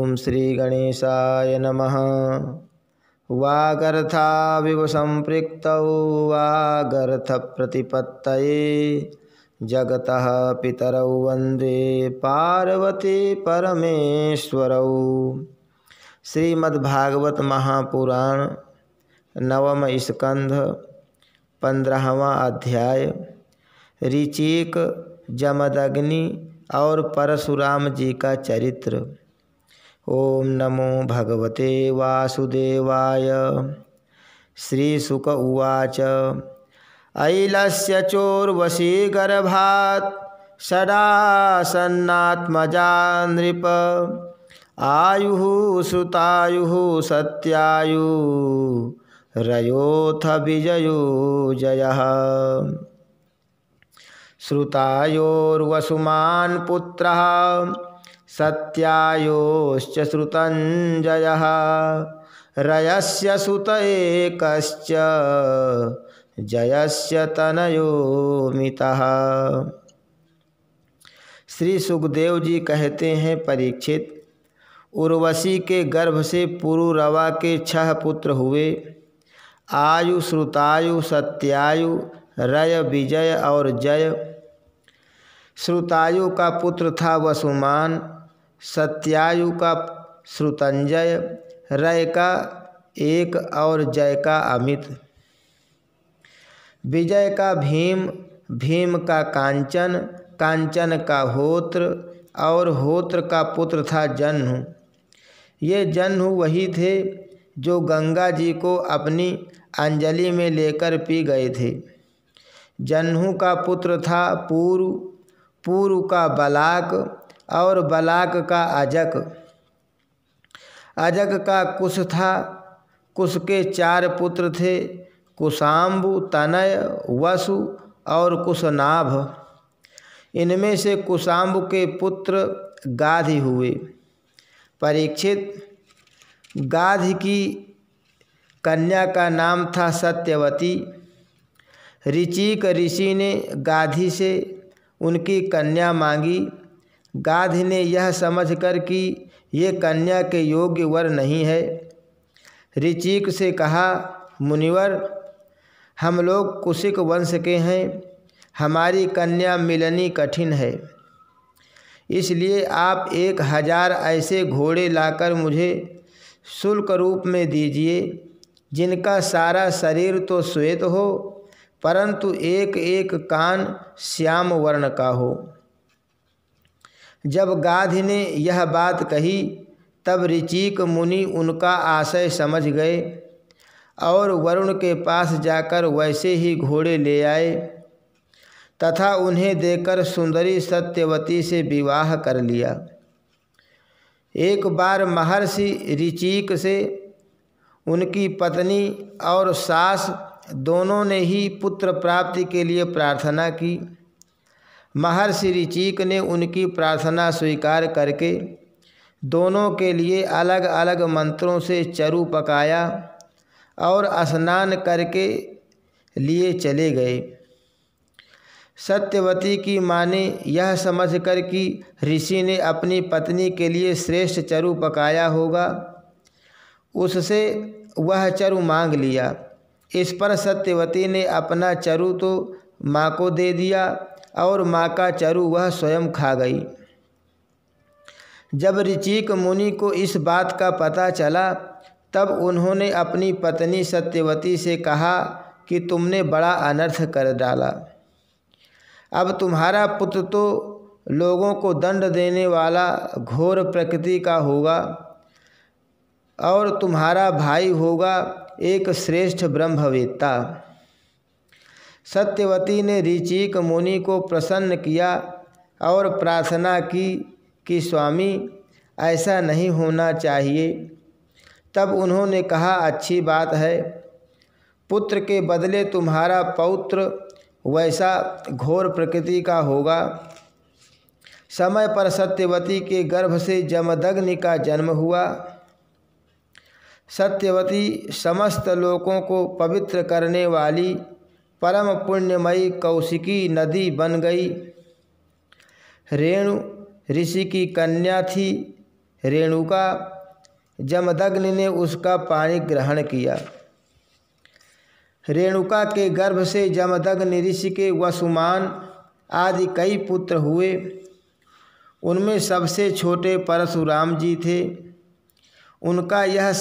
ओम श्री गणेशाय नमः। वागर्थाविव संपृक्तौ वागर्थप्रतिपत्तये जगतः पितरौ वन्दे पार्वती परमेश्वरौ। श्रीमद्भागवत महापुराण नवम स्कंध 15वां अध्याय ऋचिक, जमदग्नि और परशुराम जी का चरित्र। ओम नमो भगवते वासुदेवाय। श्रीशुक उवाच ऐलस्य चोर्वशी गर्भात् षडासन्नात्मजा नृप आयुः श्रुतायुः सत्यायुः रयोऽथ विजयो जयः। श्रुतायोर्वसुमान् पुत्रः सत्यायोश्च श्रुतञ्जयः रयस्य सुत एकश्च जयस्य तनयो मितः। श्री सुखदेव जी कहते हैं, परीक्षित, उर्वशी के गर्भ से पुरुरवा के 6 पुत्र हुए। आयु, श्रुतायु, सत्यायु, रय, विजय और जय। श्रुतायु का पुत्र था वसुमान, सत्यायु का श्रुतंजय, रय का एक और जय का अमित। विजय का भीम, भीम का कांचन, कांचन का होत्र और होत्र का पुत्र था जन्हु। ये जन्हु वही थे जो गंगा जी को अपनी अंजलि में लेकर पी गए थे। जन्हु का पुत्र था पूरु, पूरु का बलाक और बलाक का अजक। अजक का कुश था। कुश के 4 पुत्र थे, कुशाम्बु, तनय, वसु और कुशनाभ। इनमें से कुशाम्बु के पुत्र गाधि हुए। परीक्षित, गाधि की कन्या का नाम था सत्यवती। ऋचिक ऋषि ने गाधि से उनकी कन्या मांगी। गाधि ने यह समझकर कि ये कन्या के योग्य वर नहीं है, ऋचिक से कहा, मुनिवर, हम लोग कुशिक वंश के हैं, हमारी कन्या मिलनी कठिन है, इसलिए आप 1000 ऐसे घोड़े लाकर मुझे शुल्क रूप में दीजिए, जिनका सारा शरीर तो श्वेत हो परंतु एक एक कान श्याम वर्ण का हो। जब गाधि ने यह बात कही तब ऋचिक मुनि उनका आशय समझ गए और वरुण के पास जाकर वैसे ही घोड़े ले आए तथा उन्हें देकर सुंदरी सत्यवती से विवाह कर लिया। एक बार महर्षि ऋचिक से उनकी पत्नी और सास दोनों ने ही पुत्र प्राप्ति के लिए प्रार्थना की। महर्षि ऋचिक ने उनकी प्रार्थना स्वीकार करके दोनों के लिए अलग अलग मंत्रों से चरु पकाया और स्नान करके लिए चले गए। सत्यवती की माँ ने यह समझकर कि ऋषि ने अपनी पत्नी के लिए श्रेष्ठ चरु पकाया होगा, उससे वह चरु मांग लिया। इस पर सत्यवती ने अपना चरु तो माँ को दे दिया और माँ का चरु वह स्वयं खा गई। जब ऋचिक मुनि को इस बात का पता चला तब उन्होंने अपनी पत्नी सत्यवती से कहा कि तुमने बड़ा अनर्थ कर डाला। अब तुम्हारा पुत्र तो लोगों को दंड देने वाला घोर प्रकृति का होगा और तुम्हारा भाई होगा एक श्रेष्ठ ब्रह्मवेत्ता। सत्यवती ने ऋचिक मुनि को प्रसन्न किया और प्रार्थना की कि स्वामी, ऐसा नहीं होना चाहिए। तब उन्होंने कहा, अच्छी बात है, पुत्र के बदले तुम्हारा पौत्र वैसा घोर प्रकृति का होगा। समय पर सत्यवती के गर्भ से जमदग्नि का जन्म हुआ। सत्यवती समस्त लोकों को पवित्र करने वाली परम पुण्यमयी कौशिकी नदी बन गई। रेणु ऋषि की कन्या थी। रेणुका जमदग्नि ने उसका पानी ग्रहण किया। रेणुका के गर्भ से जमदग्नि ऋषि के वसुमान आदि कई पुत्र हुए। उनमें सबसे छोटे परशुराम जी थे। उनका यश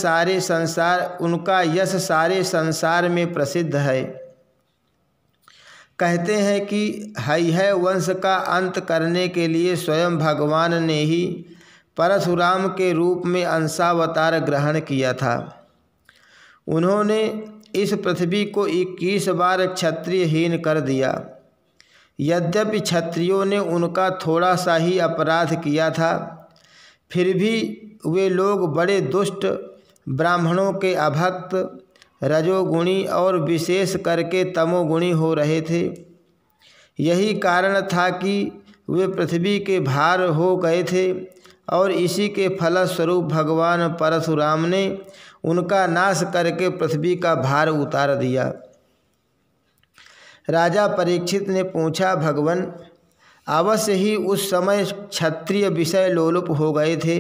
सारे संसार में प्रसिद्ध है। कहते हैं कि हैहय वंश का अंत करने के लिए स्वयं भगवान ने ही परशुराम के रूप में अंशावतार ग्रहण किया था। उन्होंने इस पृथ्वी को 21 बार क्षत्रियहीन कर दिया। यद्यपि क्षत्रियों ने उनका थोड़ा सा ही अपराध किया था, फिर भी वे लोग बड़े दुष्ट, ब्राह्मणों के अभक्त, रजोगुणी और विशेष करके तमोगुणी हो रहे थे। यही कारण था कि वे पृथ्वी के भार हो गए थे और इसी के फलस्वरूप भगवान परशुराम ने उनका नाश करके पृथ्वी का भार उतार दिया। राजा परीक्षित ने पूछा, भगवन, अवश्य ही उस समय क्षत्रिय विषय लोलुप हो गए थे,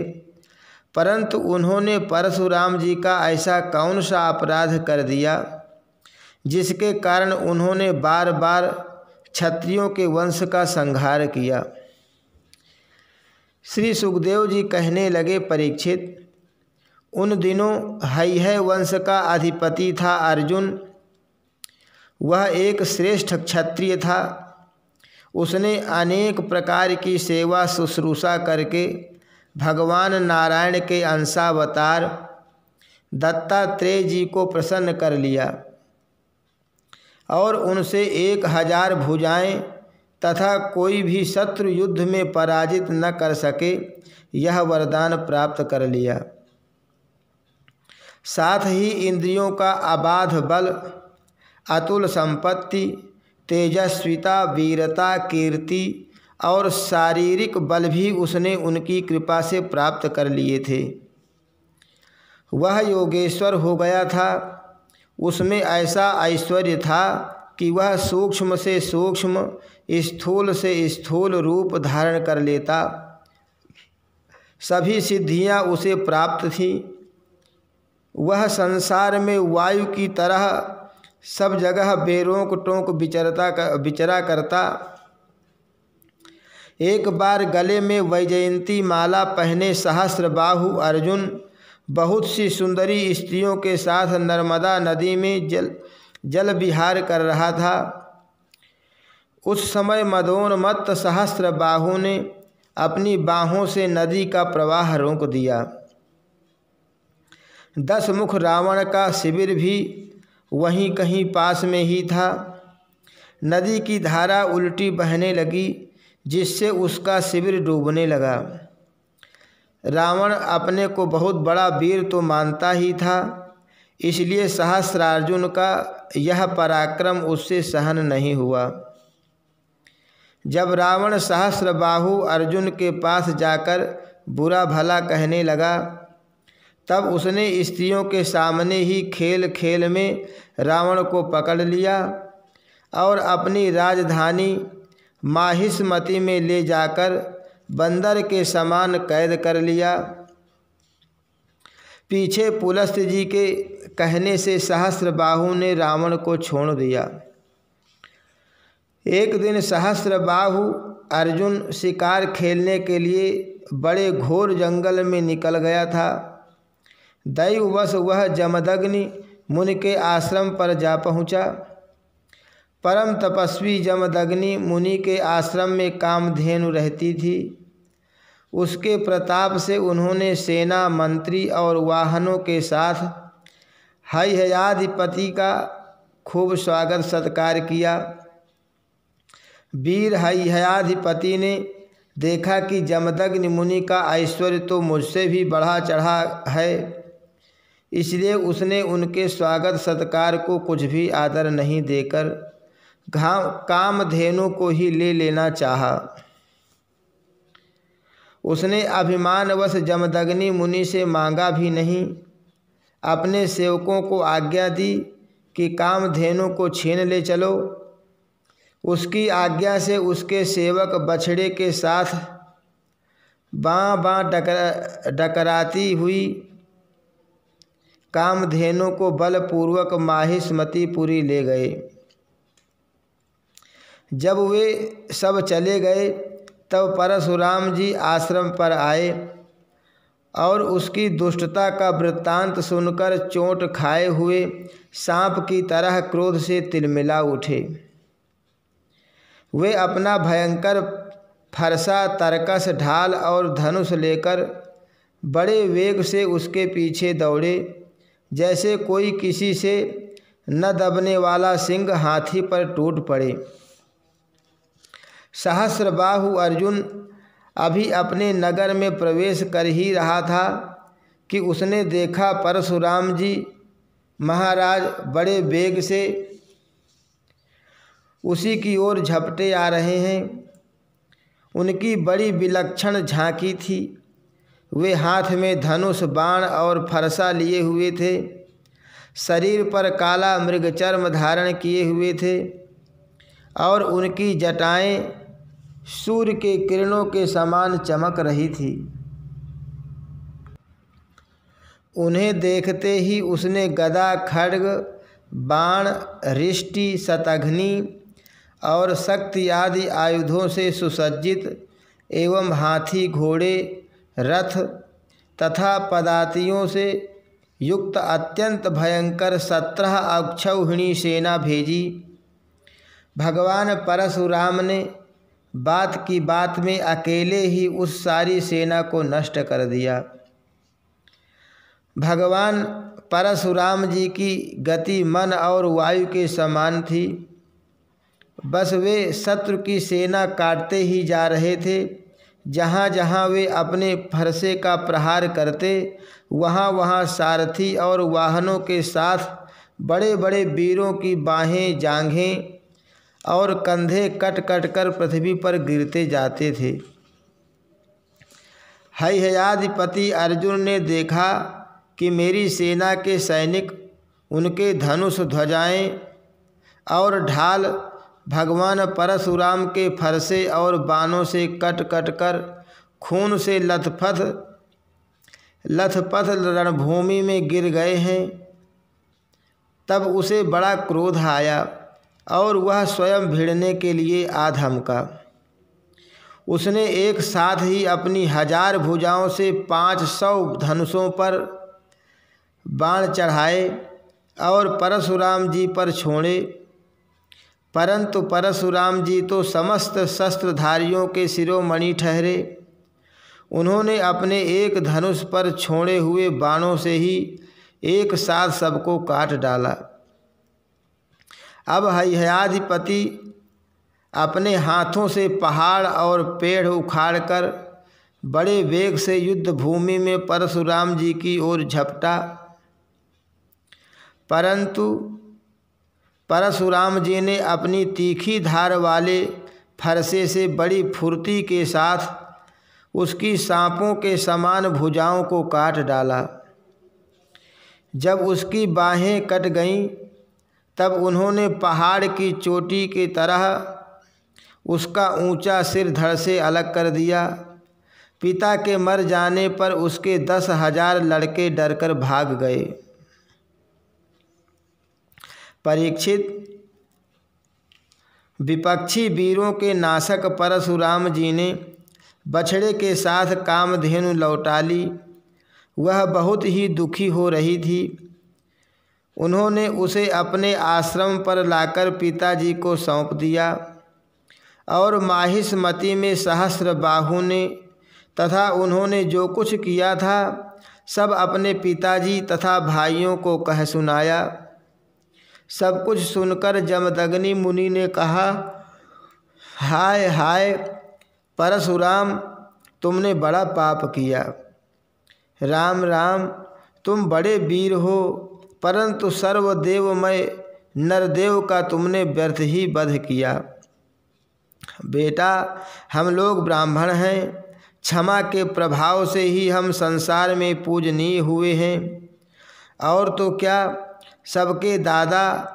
परंतु उन्होंने परशुराम जी का ऐसा कौन सा अपराध कर दिया जिसके कारण उन्होंने बार बार क्षत्रियों के वंश का संहार किया। श्री सुखदेव जी कहने लगे, परीक्षित, उन दिनों हैहय वंश का अधिपति था अर्जुन। वह एक श्रेष्ठ क्षत्रिय था। उसने अनेक प्रकार की सेवा शुश्रूषा करके भगवान नारायण के अंशावतार दत्तात्रेय जी को प्रसन्न कर लिया और उनसे 1000 भुजाएं तथा कोई भी शत्रु युद्ध में पराजित न कर सके, यह वरदान प्राप्त कर लिया। साथ ही इंद्रियों का अबाध बल, अतुल संपत्ति, तेजस्विता, वीरता, कीर्ति और शारीरिक बल भी उसने उनकी कृपा से प्राप्त कर लिए थे। वह योगेश्वर हो गया था। उसमें ऐसा ऐश्वर्य था कि वह सूक्ष्म से सूक्ष्म, स्थूल से स्थूल रूप धारण कर लेता। सभी सिद्धियां उसे प्राप्त थीं। वह संसार में वायु की तरह सब जगह बेरोक टोक विचरा करता। एक बार गले में वैजयंती माला पहने सहस्त्रबाहु अर्जुन बहुत सी सुंदरी स्त्रियों के साथ नर्मदा नदी में जल विहार कर रहा था। उस समय मदोन्मत्त सहस्त्रबाहु ने अपनी बाहों से नदी का प्रवाह रोक दिया। 10 मुख रावण का शिविर भी वहीं कहीं पास में ही था। नदी की धारा उल्टी बहने लगी, जिससे उसका शिविर डूबने लगा। रावण अपने को बहुत बड़ा वीर तो मानता ही था, इसलिए सहस्त्रार्जुन का यह पराक्रम उससे सहन नहीं हुआ। जब रावण सहस्त्रबाहु अर्जुन के पास जाकर बुरा भला कहने लगा, तब उसने स्त्रियों के सामने ही खेल खेल में रावण को पकड़ लिया और अपनी राजधानी माहिष्मति में ले जाकर बंदर के समान कैद कर लिया। पीछे पुलस्त्य जी के कहने से सहस्त्रबाहु ने रावण को छोड़ दिया। एक दिन सहस्त्रबाहु अर्जुन शिकार खेलने के लिए बड़े घोर जंगल में निकल गया था। दैववश वह जमदग्नि मुनि के आश्रम पर जा पहुँचा। परम तपस्वी जमदग्नि मुनि के आश्रम में कामधेनु रहती थी। उसके प्रताप से उन्होंने सेना, मंत्री और वाहनों के साथ हैहयाधिपति का खूब स्वागत सत्कार किया। वीर हैहयाधिपति ने देखा कि जमदग्नि मुनि का ऐश्वर्य तो मुझसे भी बढ़ा चढ़ा है, इसलिए उसने उनके स्वागत सत्कार को कुछ भी आदर नहीं देकर कामधेनु को ही ले लेना चाहा। उसने अभिमानवश जमदग्नि मुनि से मांगा भी नहीं। अपने सेवकों को आज्ञा दी कि कामधेनु को छीन ले चलो। उसकी आज्ञा से उसके सेवक बछड़े के साथ बाँ बाँ डकराती हुई कामधेनु को बलपूर्वक माहिष्मतीपुरी ले गए। जब वे सब चले गए तब परशुराम जी आश्रम पर आए और उसकी दुष्टता का वृत्तांत सुनकर चोट खाए हुए सांप की तरह क्रोध से तिलमिला उठे। वे अपना भयंकर फरसा, तरकस, ढाल और धनुष लेकर बड़े वेग से उसके पीछे दौड़े, जैसे कोई किसी से न दबने वाला सिंह हाथी पर टूट पड़े। सहस्रबाहु अर्जुन अभी अपने नगर में प्रवेश कर ही रहा था कि उसने देखा परशुराम जी महाराज बड़े वेग से उसी की ओर झपटे आ रहे हैं। उनकी बड़ी विलक्षण झांकी थी। वे हाथ में धनुष, बाण और फरसा लिए हुए थे। शरीर पर काला मृगचर्म धारण किए हुए थे और उनकी जटाएं सूर्य के किरणों के समान चमक रही थी। उन्हें देखते ही उसने गदा, खड्ग, बाण, रिष्टि, शतघ्नी और शक्ति आदि आयुधों से सुसज्जित एवं हाथी, घोड़े, रथ तथा पदातियों से युक्त अत्यंत भयंकर 17 अक्षौहिणी सेना भेजी। भगवान परशुराम ने बात की बात में अकेले ही उस सारी सेना को नष्ट कर दिया। भगवान परशुराम जी की गति मन और वायु के समान थी। बस वे शत्रु की सेना काटते ही जा रहे थे। जहाँ जहाँ वे अपने फरसे का प्रहार करते, वहाँ वहाँ सारथी और वाहनों के साथ बड़े बड़े वीरों की बाहें, जांघें और कंधे कट कट कर पृथ्वी पर गिरते जाते थे। हैहयाधिपति अर्जुन ने देखा कि मेरी सेना के सैनिक, उनके धनुष, ध्वजाएं और ढाल भगवान परशुराम के फरसे और बाणों से कट कट कर खून से लथपथ रणभूमि में गिर गए हैं। तब उसे बड़ा क्रोध आया और वह स्वयं भिड़ने के लिए आ धमका। उसने एक साथ ही अपनी 1000 भुजाओं से 500 धनुषों पर बाण चढ़ाए और परशुराम जी पर छोड़े। परंतु परशुराम जी तो समस्त शस्त्रधारियों के शिरोमणि ठहरे। उन्होंने अपने एक धनुष पर छोड़े हुए बाणों से ही एक साथ सबको काट डाला। अब हैहयाधिपति अपने हाथों से पहाड़ और पेड़ उखाड़कर बड़े वेग से युद्ध भूमि में परशुराम जी की ओर झपटा। परंतु परशुराम जी ने अपनी तीखी धार वाले फरसे से बड़ी फुर्ती के साथ उसकी सांपों के समान भुजाओं को काट डाला। जब उसकी बाहें कट गईं, तब उन्होंने पहाड़ की चोटी की तरह उसका ऊंचा सिर धड़ से अलग कर दिया। पिता के मर जाने पर उसके 10,000 लड़के डरकर भाग गए। परीक्षित, विपक्षी वीरों के नाशक परशुराम जी ने बछड़े के साथ कामधेनु लौटा ली। वह बहुत ही दुखी हो रही थी। उन्होंने उसे अपने आश्रम पर लाकर पिताजी को सौंप दिया और माहिष्मती में सहस्रबाहु ने तथा उन्होंने जो कुछ किया था सब अपने पिताजी तथा भाइयों को कह सुनाया। सब कुछ सुनकर जमदग्नि मुनि ने कहा, हाय हाय परशुराम, तुमने बड़ा पाप किया। राम राम, तुम बड़े वीर हो, परंतु सर्वदेवमय नरदेव का तुमने व्यर्थ ही वध किया। बेटा, हम लोग ब्राह्मण हैं, क्षमा के प्रभाव से ही हम संसार में पूजनीय हुए हैं। और तो क्या, सबके दादा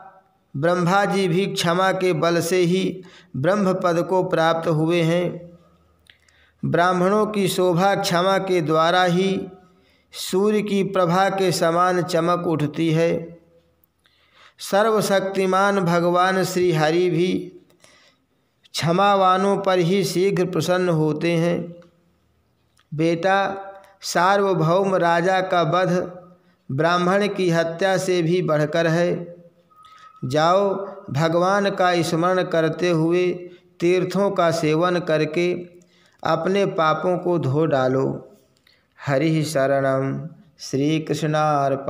ब्रह्मा जी भी क्षमा के बल से ही ब्रह्म पद को प्राप्त हुए हैं। ब्राह्मणों की शोभा क्षमा के द्वारा ही सूर्य की प्रभा के समान चमक उठती है। सर्वशक्तिमान भगवान श्री हरि भी क्षमावानों पर ही शीघ्र प्रसन्न होते हैं। बेटा, सार्वभौम राजा का वध ब्राह्मण की हत्या से भी बढ़कर है। जाओ, भगवान का स्मरण करते हुए तीर्थों का सेवन करके अपने पापों को धो डालो। हरि शरणम। श्री कृष्णार्पणमस्तु।